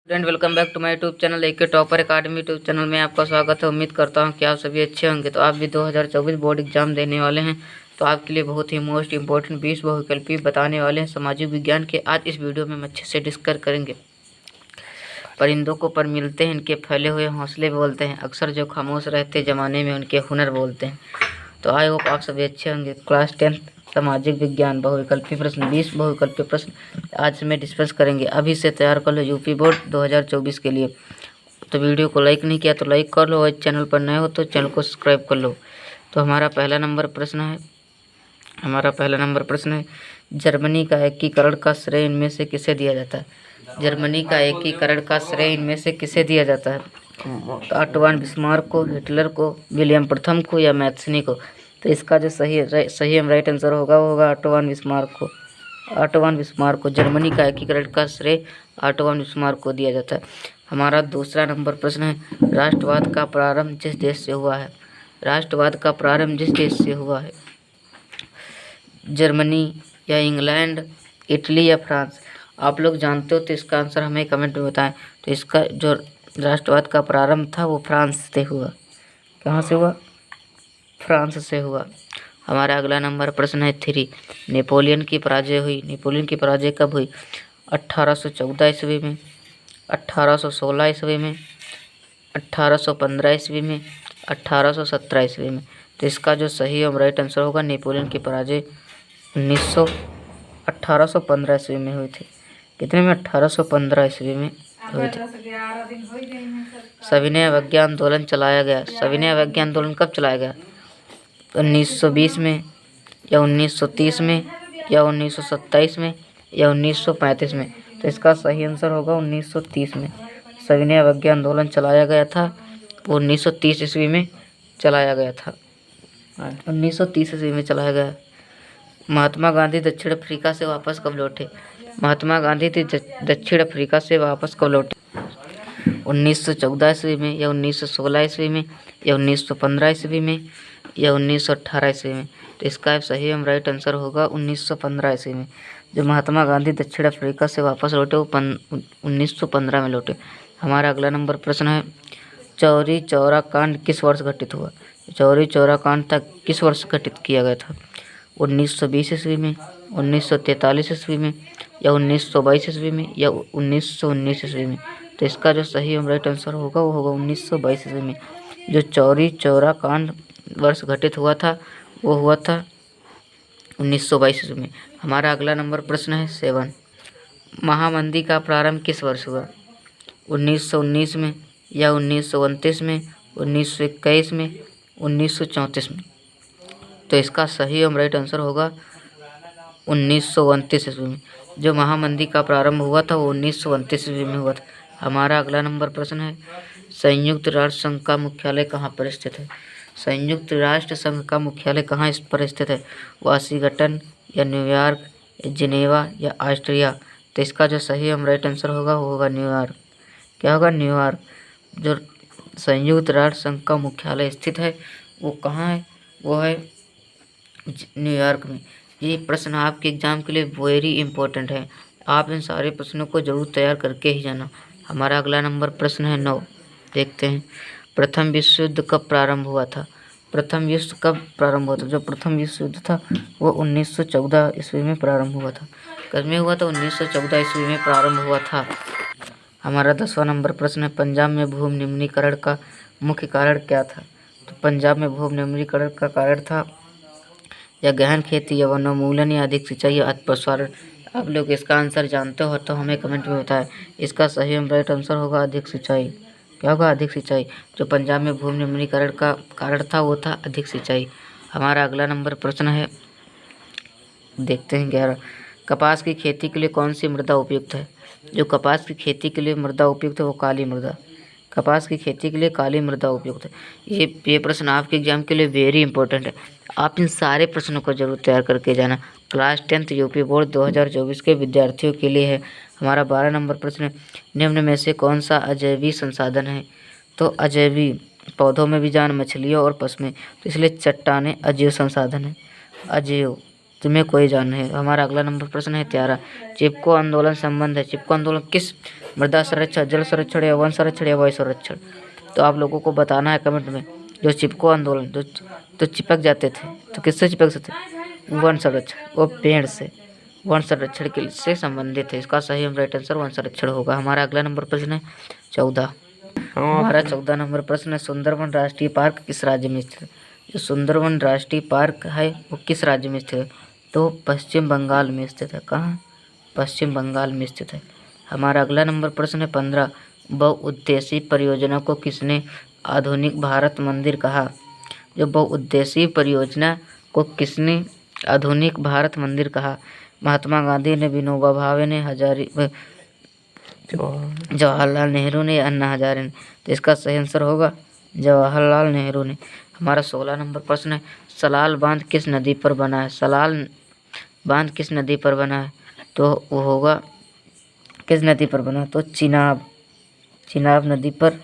Friend welcome back to my YouTube channel AK topper academy YouTube channel में आपका स्वागत है। उम्मीद करता हूं कि आप सभी अच्छे होंगे। तो आप भी 2024 बोर्ड एग्जाम देने वाले हैं, तो आपके लिए बहुत ही मोस्ट इंपॉर्टेंट 20 बहुविकल्पी बताने वाले हैं सामाजिक विज्ञान के। आज इस वीडियो में हम अच्छे से डिस्कस करेंगे। परिंदों को पर मिलते हैं इनके फैले हुए हौसले बोलते हैं, अक्सर जो खामोश रहते ज़माने में उनके हुनर बोलते हैं। तो आई होप आप सभी अच्छे होंगे। क्लास 10 सामाजिक विज्ञान बहुविकल्पी प्रश्न 20 बहुविकल्पी प्रश्न आज में डिस्कस करेंगे। अभी से तैयार कर लो यूपी बोर्ड 2024 के लिए। तो वीडियो को लाइक नहीं किया तो लाइक कर लो, और चैनल पर नए हो तो चैनल को सब्सक्राइब कर लो। तो हमारा पहला नंबर प्रश्न है जर्मनी का एकीकरण का श्रेय इनमें से किसे दिया जाता है? जर्मनी का एकीकरण का श्रेय इनमें से किसे दिया जाता है? तो ऑटो बिस्मार्क को, हिटलर को, विलियम प्रथम को या मैथ्सनी को? तो इसका जो सही राइट आंसर होगा वो होगा ऑटो बिस्मार्क को। जर्मनी का एकीकरण का श्रेय ऑटो बिस्मार्क को दिया जाता है। हमारा दूसरा नंबर प्रश्न है राष्ट्रवाद का प्रारंभ जिस देश से हुआ है? राष्ट्रवाद का प्रारंभ जिस देश से हुआ है? जर्मनी या इंग्लैंड, इटली या फ्रांस? आप लोग जानते हो तो इसका आंसर हमें कमेंट में बताएं। तो इसका जो राष्ट्रवाद का प्रारंभ था वो फ्रांस से हुआ। कहाँ से हुआ? फ्रांस से हुआ। हमारा अगला नंबर प्रश्न है 3 नेपोलियन की पराजय हुई। नेपोलियन की पराजय कब हुई? 1814 ईस्वी में, 1816 ईस्वी में, 1815 ईस्वी में, 1817 ईस्वी में? तो इसका जो सही और राइट आंसर होगा नेपोलियन की पराजय 1815 ईस्वी में हुई थी। कितने में? 1815 ईस्वी में हुई थी। सविनय अवज्ञा आंदोलन चलाया गया। सविनय अवज्ञा आंदोलन कब चलाया गया? 1920 में या 1930 में या 1927 में या 1935 में? तो इसका सही आंसर होगा 1930 में। सविनय अवज्ञा आंदोलन चलाया गया था वो 1930 ईस्वी में चलाया गया था। 1930 ईस्वी में चलाया गया। महात्मा गांधी दक्षिण अफ्रीका से वापस कब लौटे? महात्मा गांधी दक्षिण अफ्रीका से वापस कब लौटे? 1914 ईस्वी में या 1916 ईस्वी में या 1915 ईस्वी में या 1918 ईस्वी में? तो इसका सही एवं राइट आंसर होगा 1915 ईस्वी में। जो महात्मा गांधी दक्षिण अफ्रीका से वापस लौटे वो 1915 में लौटे। हमारा अगला नंबर प्रश्न है चौरी चौरा कांड किस वर्ष घटित हुआ? चौरी चौरा कांड तक किस वर्ष घटित किया गया था? 1920 ईस्वी में, 1943 ईस्वी में या 1922 ईस्वी में या 1919 ईस्वी में? तो इसका जो सही एवं राइट आंसर होगा वो होगा 1922 ईस्वी में। जो चौरी चौरा कांड वर्ष घटित हुआ था वो हुआ था 1922 ईस्वी में। हमारा अगला नंबर प्रश्न है 7 महामंदी का प्रारंभ किस वर्ष हुआ? 1919 में या 1929 में, 1921 में, 1934 में? तो इसका सही और राइट आंसर होगा 1929 ईस्वी में। जो महामंदी का प्रारंभ हुआ था वो 1929 ईस्वी में हुआ था। हमारा अगला नंबर प्रश्न है संयुक्त राष्ट्र संघ का मुख्यालय कहाँ पर स्थित है? संयुक्त राष्ट्र संघ का मुख्यालय कहाँ इस पर स्थित है? वाशिंगटन या न्यूयॉर्क या जिनेवा या ऑस्ट्रिया? तो इसका जो सही और राइट आंसर होगा वो होगा न्यूयॉर्क। क्या होगा? न्यूयॉर्क। जो संयुक्त राष्ट्र संघ का मुख्यालय स्थित है वो कहाँ है? वो है न्यूयॉर्क में। ये प्रश्न आपके एग्जाम के लिए वेरी इंपॉर्टेंट है। आप इन सारे प्रश्नों को जरूर तैयार करके ही जाना। हमारा अगला नंबर प्रश्न है 9। देखते हैं प्रथम विश्व युद्ध कब प्रारंभ हुआ था? प्रथम विश्व कब प्रारंभ हुआ था? जो प्रथम विश्व युद्ध था वो 1914 ईस्वी में प्रारंभ हुआ था। कब में हुआ था? 1914 ईस्वी में प्रारंभ हुआ था। हमारा 10वां नंबर प्रश्न है पंजाब में भूमि निम्नीकरण का मुख्य कारण क्या था? तो पंजाब में भूमि निम्नीकरण का कारण था या गहन खेती या वनोन्मूलन या अधिक सिंचाई या अपप्रसारण? आप लोग इसका आंसर जानते हो तो हमें कमेंट में बताएं। इसका सही एवं राइट आंसर होगा अधिक सिंचाई। क्या होगा? अधिक सिंचाई। जो पंजाब में भूमि निम्नीकरण का कारण था वो था अधिक सिंचाई। हमारा अगला नंबर प्रश्न है देखते हैं 11 कपास की खेती के लिए कौन सी मृदा उपयुक्त है? जो कपास की खेती के लिए मृदा उपयुक्त है वो काली मृदा। कपास की खेती के लिए काली मृदा उपयुक्त है। ये प्रश्न आपके एग्जाम के लिए वेरी इंपॉर्टेंट है। आप इन सारे प्रश्नों को जरूर तैयार करके जाना। क्लास 10 यूपी बोर्ड 2024 के विद्यार्थियों के लिए है। हमारा 12 नंबर प्रश्न निम्न में से कौन सा अजैवी संसाधन है? तो अजैवी पौधों में भी जान, मछलियों और पशु में, तो इसलिए चट्टानें अजैव संसाधन है। अजैव तुम्हें कोई जान है। हमारा अगला नंबर प्रश्न है 13, चिपको आंदोलन संबंध है। चिपको आंदोलन किस मृदा संरक्षण, जल संरक्षण या वन संरक्षण या वायु संरक्षण? तो आप लोगों को बताना है कमेंट में। जो चिपको आंदोलन जो तो चिपक जाते थे, तो किससे चिपक सकते? वन संरक्षण, वो पेड़ से वन संरक्षण के से संबंधित है। इसका सही राइट आंसर वन संरक्षण होगा। हमारा अगला नंबर प्रश्न है 14। हमारा 14 नंबर प्रश्न है सुंदरवन राष्ट्रीय पार्क किस राज्य में स्थित है? जो सुंदरवन राष्ट्रीय पार्क है वो किस राज्य में स्थित है? तो पश्चिम बंगाल में स्थित है। कहाँ? पश्चिम बंगाल में स्थित है। हमारा अगला नंबर प्रश्न है 15, बहुउद्देशीय परियोजना को किसने आधुनिक भारत मंदिर कहा? जो बहुउद्देशीय परियोजना को किसने आधुनिक भारत मंदिर कहा? महात्मा गांधी ने, विनोबा भावे ने, जवाहरलाल नेहरू ने या अन्ना हजारे ने? तो इसका सही आंसर होगा जवाहरलाल नेहरू ने। हमारा 16 नंबर प्रश्न है सलाल बांध किस नदी पर बना है? सलाल बांध किस नदी पर बना है? तो वो होगा किस नदी पर बना? तो चिनाब नदी पर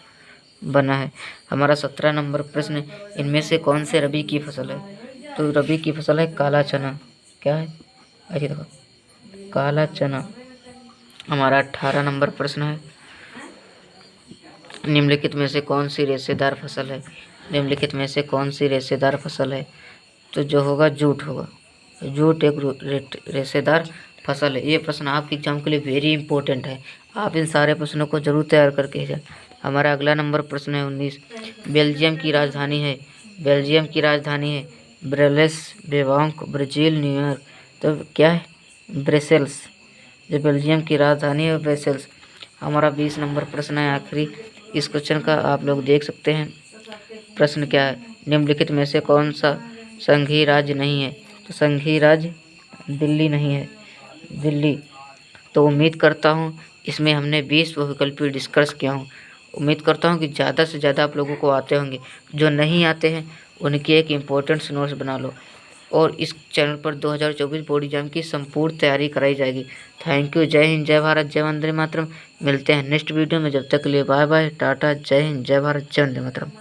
बना है। हमारा 17 नंबर प्रश्न है इनमें से कौन से रबी की फसल है? तो रबी की फसल है काला चना। क्या है? ऐसे देखो, काला चना। हमारा 18 नंबर प्रश्न है निम्नलिखित में से कौन सी रेशेदार फसल है? निम्नलिखित में से कौन सी रेशेदार फसल है? तो जो होगा जूट होगा। जूट एक रेशेदार फसल है। ये प्रश्न आपके एग्जाम के लिए वेरी इंपॉर्टेंट है। आप इन सारे प्रश्नों को जरूर तैयार करके जाए। हमारा अगला नंबर प्रश्न है 19, बेल्जियम की राजधानी है। बेल्जियम की राजधानी है ब्रसेल्स, बेवांक, ब्राजील, न्यूयॉर्क। तो क्या है? ब्रसेल्स। जो बेल्जियम की राजधानी है ब्रसेल्स। हमारा 20 नंबर प्रश्न है आखिरी। इस क्वेश्चन का आप लोग देख सकते हैं। प्रश्न क्या है? निम्नलिखित में से कौन सा संघीय राज्य नहीं है? तो संघीय राज्य दिल्ली नहीं है, दिल्ली। तो उम्मीद करता हूँ इसमें हमने 20 बहुविकल्पी डिस्कस किया हूँ। उम्मीद करता हूँ कि ज़्यादा से ज़्यादा आप लोगों को आते होंगे। जो नहीं आते हैं उनकी एक इम्पोर्टेंट नोट्स बना लो। और इस चैनल पर 2024 बोर्ड एग्जाम की संपूर्ण तैयारी कराई जाएगी। Thank you. जय हिंद, जय भारत, जय वंदे मातरम। मिलते हैं नेक्स्ट वीडियो में। जब तक के लिए बाय बाय, टाटा, जय हिंद, जय भारत, जय Vande Mataram.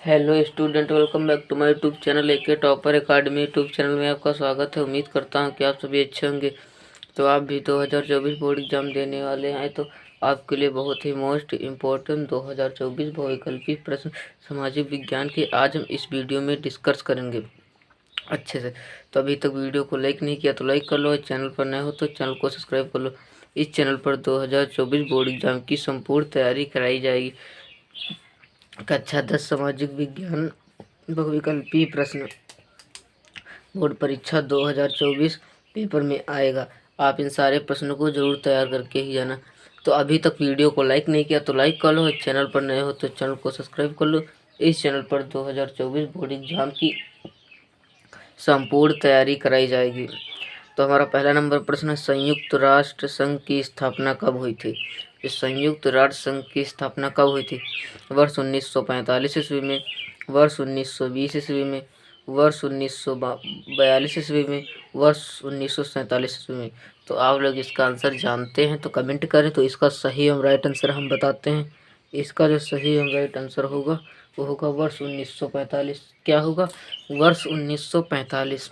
Hello student, welcome back to my YouTube channel AK topper academy. YouTube channel में आपका स्वागत है। उम्मीद करता हूँ कि आप सभी अच्छे होंगे। तो आप भी 2024 बोर्ड एग्जाम देने वाले हैं तो आपके लिए बहुत ही मोस्ट इम्पोर्टेंट 2024 बहुविकल्पी प्रश्न सामाजिक विज्ञान के आज हम इस वीडियो में डिस्कस करेंगे अच्छे से। तो अभी तक वीडियो को लाइक नहीं किया तो लाइक कर लो। चैनल पर नए हो तो चैनल को सब्सक्राइब कर लो। इस चैनल पर 2024 बोर्ड एग्जाम की संपूर्ण तैयारी कराई जाएगी। कक्षा 10 सामाजिक विज्ञान बहुविकल्पी प्रश्न बोर्ड परीक्षा 2024 पेपर में आएगा। आप इन सारे प्रश्नों को जरूर तैयार करके ही जाना। तो अभी तक वीडियो को लाइक नहीं किया तो लाइक कर लो। चैनल पर नए हो तो चैनल को सब्सक्राइब कर लो। इस चैनल पर 2024 बोर्ड एग्जाम की संपूर्ण तैयारी कराई जाएगी। तो हमारा पहला नंबर प्रश्न है संयुक्त राष्ट्र संघ की स्थापना कब हुई थी? इस संयुक्त राष्ट्र संघ की स्थापना कब हुई थी? वर्ष 1945 ईस्वी में, वर्ष 1920 ईस्वी में, वर्ष 1942 ईस्वी में, वर्ष 1947 ईस्वी में। तो आप लोग इसका आंसर जानते हैं तो कमेंट करें। तो इसका सही और राइट आंसर हम बताते हैं। इसका जो सही और राइट आंसर होगा वो होगा वर्ष 1945। क्या होगा? वर्ष 1945।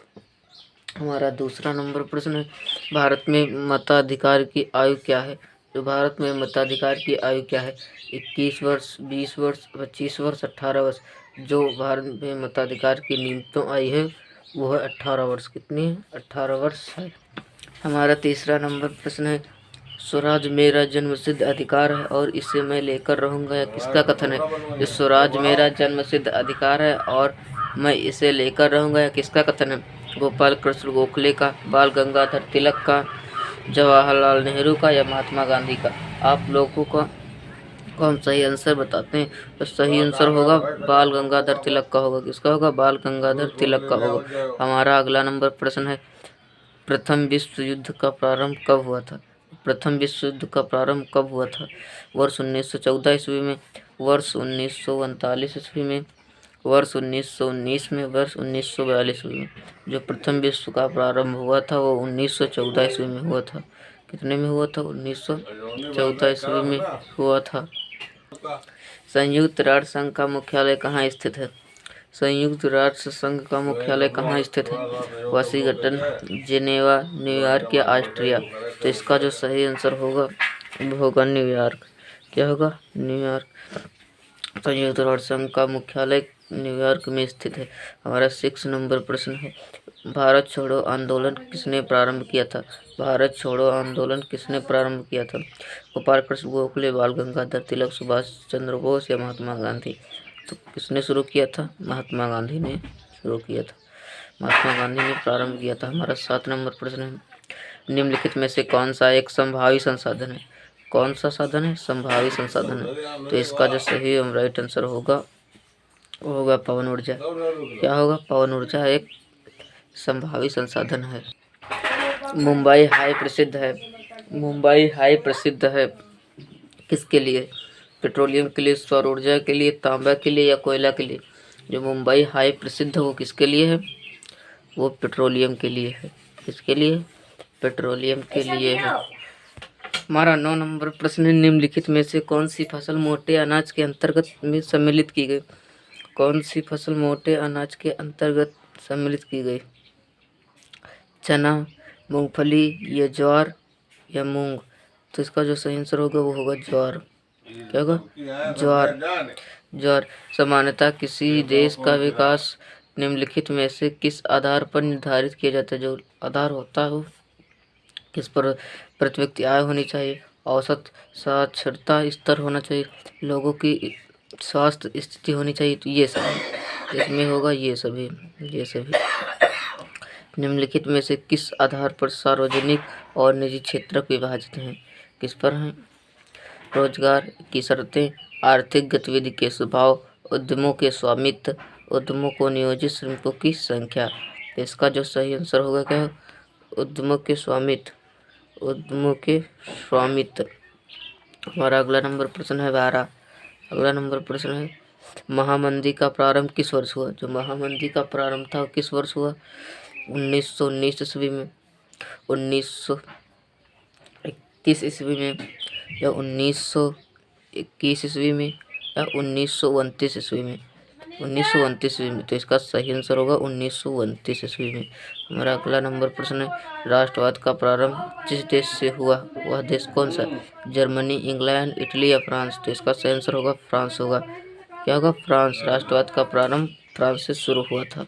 हमारा दूसरा नंबर प्रश्न है भारत में मताधिकार की आयु क्या है? जो भारत में मताधिकार की आयु क्या है? 21 वर्ष, 20 वर्ष, 25 वर्ष, 18 वर्ष। जो भारत में मताधिकार की न्यूनतम आयु है वो है 18 वर्ष। कितनी है? 18 वर्ष है। हमारा तीसरा नंबर प्रश्न है स्वराज मेरा जन्मसिद्ध अधिकार है और इसे मैं लेकर रहूँगा, या किसका कथन है? जो स्वराज मेरा जन्मसिद्ध अधिकार है और मैं इसे लेकर रहूँगा, या किसका कथन है? गोपाल कृष्ण गोखले का, बाल गंगाधर तिलक का, जवाहरलाल नेहरू का, या महात्मा गांधी का? आप लोगों का कौन सही आंसर बताते हैं? तो सही आंसर होगा बाल गंगाधर तिलक का होगा। किसका होगा? बाल गंगाधर तिलक का होगा। हमारा अगला नंबर प्रश्न है प्रथम विश्व युद्ध का प्रारंभ कब हुआ था? प्रथम विश्व युद्ध का प्रारंभ कब हुआ था? वर्ष 1914 ईस्वी में, वर्ष 1939 ईस्वी में, वर्ष 1919 में, वर्ष 1942 ईस्वी में। जो प्रथम विश्व का प्रारंभ हुआ था वो 1914 ईस्वी में हुआ था। कितने में हुआ था? 1914 ईस्वी में हुआ था। संयुक्त राष्ट्र संघ का मुख्यालय कहाँ स्थित है? संयुक्त राष्ट्र संघ का मुख्यालय कहाँ स्थित है? वाशिंगटन, जिनेवा, न्यूयॉर्क या ऑस्ट्रिया? तो इसका जो सही आंसर होगा वो होगा न्यूयॉर्क। क्या होगा? न्यूयॉर्क। संयुक्त राष्ट्र संघ का मुख्यालय न्यूयॉर्क में स्थित है। हमारा 6 नंबर प्रश्न है, भारत छोड़ो आंदोलन किसने प्रारंभ किया था? भारत छोड़ो आंदोलन किसने प्रारंभ किया था? गोपाल कृष्ण गोखले, बाल गंगाधर तिलक, सुभाष चंद्र बोस या महात्मा गांधी? तो किसने शुरू किया था? महात्मा गांधी ने शुरू किया था। महात्मा गांधी ने प्रारंभ किया था। हमारा 7 नंबर प्रश्न है, निम्नलिखित में से कौन सा एक संभावी संसाधन है? कौन सा साधन है? संभावी संसाधन है। तो इसका जो सही एवं राइट आंसर होगा वो होगा पवन ऊर्जा। क्या होगा? पवन ऊर्जा एक संभावी संसाधन है। मुंबई हाई प्रसिद्ध है। मुंबई हाई प्रसिद्ध है किसके लिए? पेट्रोलियम के लिए, सौर ऊर्जा के लिए, तांबा के लिए या कोयला के लिए? जो मुंबई हाई प्रसिद्ध है वो किसके लिए है? वो पेट्रोलियम के लिए है। किसके लिए? पेट्रोलियम के लिए है। हमारा 9 नंबर प्रश्न है, निम्नलिखित में से कौन सी फसल मोटे अनाज के अंतर्गत में सम्मिलित की गई? कौन सी फसल मोटे अनाज के अंतर्गत सम्मिलित की गई? चना, मूंगफली या ज्वार या मूंग? तो इसका जो सही आंसर होगा वो होगा ज्वार। क्या होगा? ज्वार। ज्वार। सामान्यतः किसी देश का विकास निम्नलिखित में से किस आधार पर निर्धारित किया जाता है? जो आधार होता है वो किस पर? प्रति व्यक्ति आय होनी चाहिए, औसत साक्षरता स्तर होना चाहिए, लोगों की स्वास्थ्य स्थिति होनी चाहिए। तो ये सभी इसमें होगा, ये सभी। निम्नलिखित में से किस आधार पर सार्वजनिक और निजी क्षेत्र विभाजित हैं? किस पर हैं? रोजगार की शर्तें, आर्थिक गतिविधि के स्वभाव, उद्यमों के स्वामित्व, उद्यमों को नियोजित श्रमिकों की संख्या। इसका जो सही आंसर होगा क्या है? उद्यमों के स्वामित्व। उद्यमों के स्वामित्व। हमारा अगला नंबर प्रश्न है 12। अगला नंबर प्रश्न है, महामंदी का प्रारंभ किस वर्ष हुआ? जो महामंदी का प्रारंभ था किस वर्ष हुआ? 1919 ईस्वी में, 1931 ईस्वी में या 1921 ईस्वी में या 1929 ईस्वी में? 1929 ईस्वी में। तो इसका सही आंसर होगा 1929 ईस्वी में। हमारा अगला नंबर प्रश्न है, राष्ट्रवाद का प्रारंभ जिस देश से हुआ वह देश कौन सा? जर्मनी, इंग्लैंड, इटली या फ्रांस? तो इसका सही आंसर होगा फ्रांस होगा। क्या होगा? फ्रांस। राष्ट्रवाद का प्रारंभ फ्रांस से शुरू हुआ था।